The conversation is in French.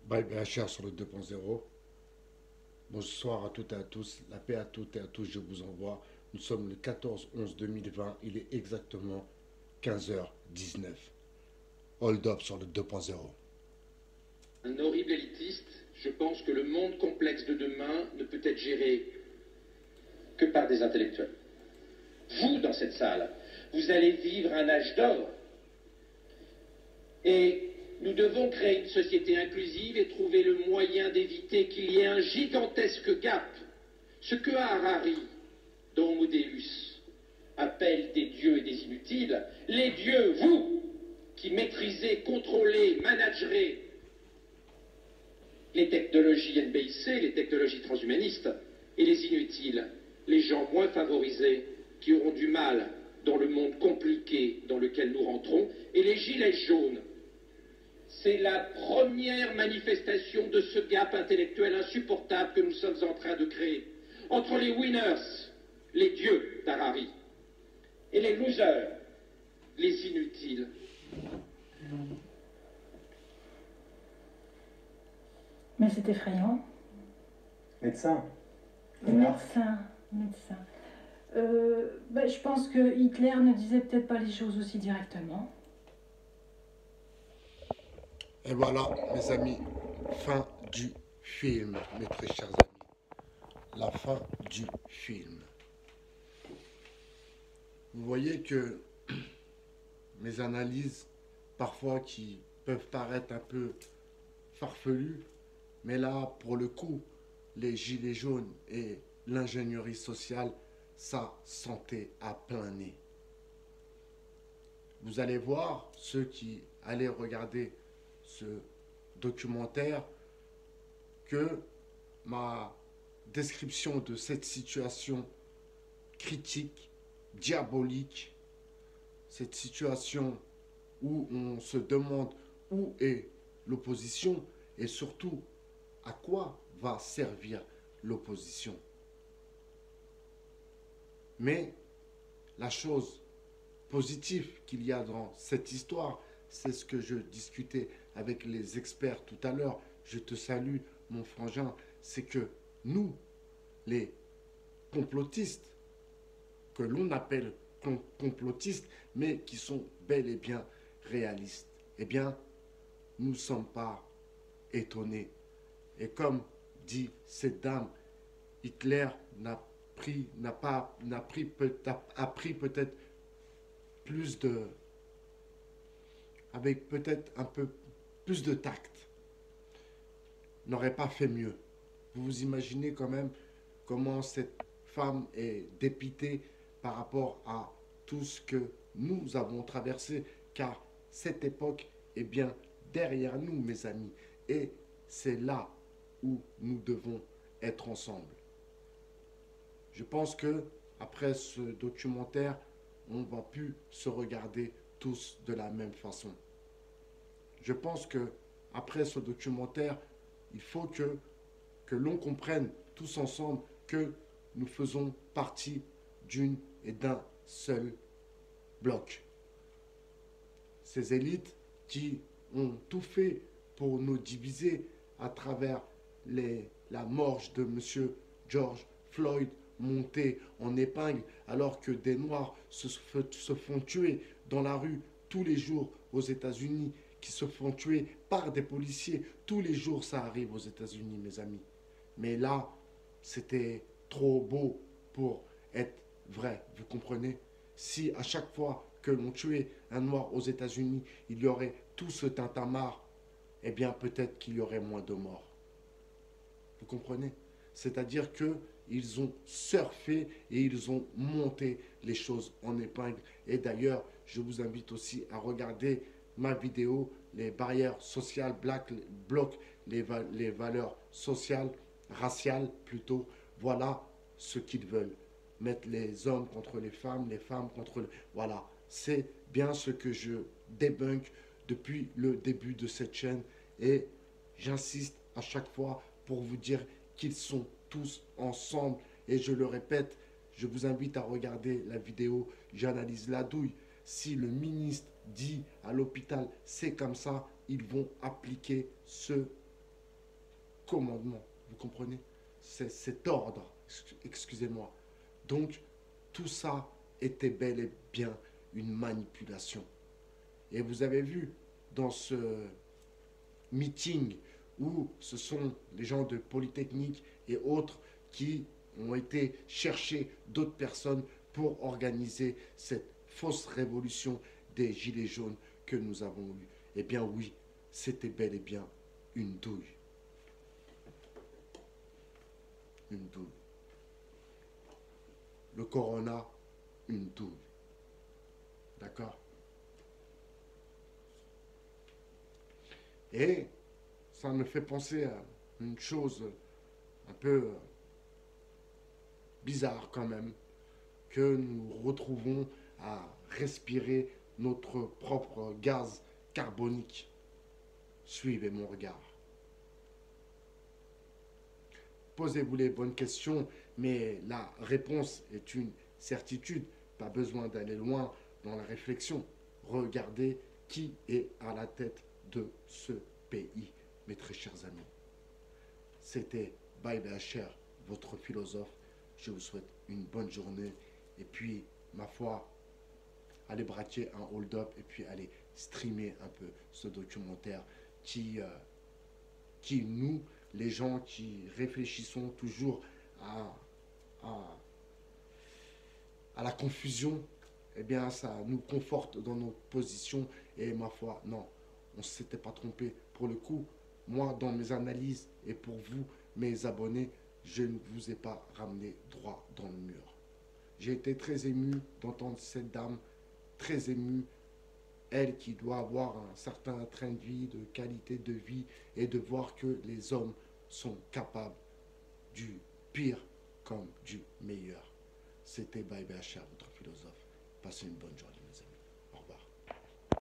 Bye bye, cher sur le 2.0. Bonsoir à toutes et à tous. La paix à toutes et à tous, je vous envoie. Nous sommes le 14-11-2020. Il est exactement 15h19. Hold up sur le 2.0. Un horrible élitiste, je pense que le monde complexe de demain ne peut être géré que par des intellectuels. Vous, dans cette salle, vous allez vivre un âge d'or. Et nous devons créer une société inclusive et trouver le moyen d'éviter qu'il y ait un gigantesque gap. Ce que Harari, dont Modéus, appelle des dieux et des inutiles, les dieux, vous, qui maîtrisez, contrôlez, managerez les technologies NBIC, les technologies transhumanistes, et les inutiles, les gens moins favorisés, qui auront du mal dans le monde compliqué dans lequel nous rentrons, et les gilets jaunes. C'est la première manifestation de ce gap intellectuel insupportable que nous sommes en train de créer entre les winners, les dieux d'Harari, et les losers, les inutiles. Mais c'est effrayant. Médecin. Médecin, médecin. Je pense que Hitler ne disait peut-être pas les choses aussi directement. Et voilà, mes amis, fin du film, mes très chers amis. La fin du film. Vous voyez que mes analyses, parfois qui peuvent paraître un peu farfelues, mais là, pour le coup, les gilets jaunes et l'ingénierie sociale, ça sentait à plein nez. Vous allez voir, ceux qui allaient regarder ce documentaire, que ma description de cette situation critique, diabolique, cette situation où on se demande où est l'opposition et surtout à quoi va servir l'opposition. Mais la chose positive qu'il y a dans cette histoire, c'est ce que je discutais avec les experts tout à l'heure. Je te salue, mon frangin. C'est que nous, les complotistes, que l'on appelle complotistes, mais qui sont bel et bien réalistes, eh bien, nous ne sommes pas étonnés. Et comme dit cette dame, Hitler a pris peut-être plus de, avec peut-être un peu plus de tact, n'aurait pas fait mieux. Vous vous imaginez quand même comment cette femme est dépitée par rapport à tout ce que nous avons traversé, car cette époque est bien derrière nous, mes amis, et c'est là où nous devons être ensemble. Je pense que après ce documentaire, on va plus se regarder tous de la même façon. Je pense que après ce documentaire, il faut que l'on comprenne tous ensemble que nous faisons partie d'une et d'un seul bloc. Ces élites qui ont tout fait pour nous diviser à travers la morge de M. George Floyd monté en épingle alors que des Noirs se font tuer dans la rue tous les jours aux États-Unis, qui se font tuer par des policiers. Tous les jours, ça arrive aux États-Unis, mes amis. Mais là, c'était trop beau pour être vrai, vous comprenez? Si à chaque fois que l'on tuait un Noir aux États-Unis, il y aurait tout ce tintamarre, eh bien peut-être qu'il y aurait moins de morts. Vous comprenez? C'est-à-dire qu'ils ont surfé et ils ont monté les choses en épingle. Et d'ailleurs, je vous invite aussi à regarder ma vidéo, les barrières sociales bloquent les valeurs sociales, raciales plutôt. Voilà ce qu'ils veulent. Mettre les hommes contre les femmes contre les... Voilà, c'est bien ce que je débunk depuis le début de cette chaîne. Et j'insiste à chaque fois pour vous dire qu'ils sont tous ensemble. Et je le répète, je vous invite à regarder la vidéo, j'analyse la douille. Si le ministre dit à l'hôpital, c'est comme ça, ils vont appliquer ce commandement. Vous comprenez? C'est cet ordre, excusez-moi. Donc, tout ça était bel et bien une manipulation. Et vous avez vu dans ce meeting où ce sont les gens de Polytechnique et autres qui ont été chercher d'autres personnes pour organiser cette fausse révolution des Gilets jaunes que nous avons eue. Eh bien oui, c'était bel et bien une douille. Une douille. Le corona, une douille. D'accord? Et ça me fait penser à une chose un peu bizarre quand même, que nous retrouvons à respirer notre propre gaz carbonique. Suivez mon regard. Posez-vous les bonnes questions, mais la réponse est une certitude. Pas besoin d'aller loin dans la réflexion. Regardez qui est à la tête de ce pays, mes très chers amis. C'était Baye BHR, votre philosophe. Je vous souhaite une bonne journée. Et puis, ma foi, allez braquer un hold-up et puis allez streamer un peu ce documentaire qui nous, les gens qui réfléchissons toujours à la confusion, eh bien, ça nous conforte dans nos positions. Et ma foi, non, on ne s'était pas trompé. Pour le coup, moi, dans mes analyses, et pour vous, mes abonnés, je ne vous ai pas ramené droit dans le mur. J'ai été très ému d'entendre cette dame, très ému, elle qui doit avoir un certain train de vie, de qualité de vie, et de voir que les hommes sont capables du pire comme du meilleur. C'était Baye BHR, votre philosophe. Passez une bonne journée.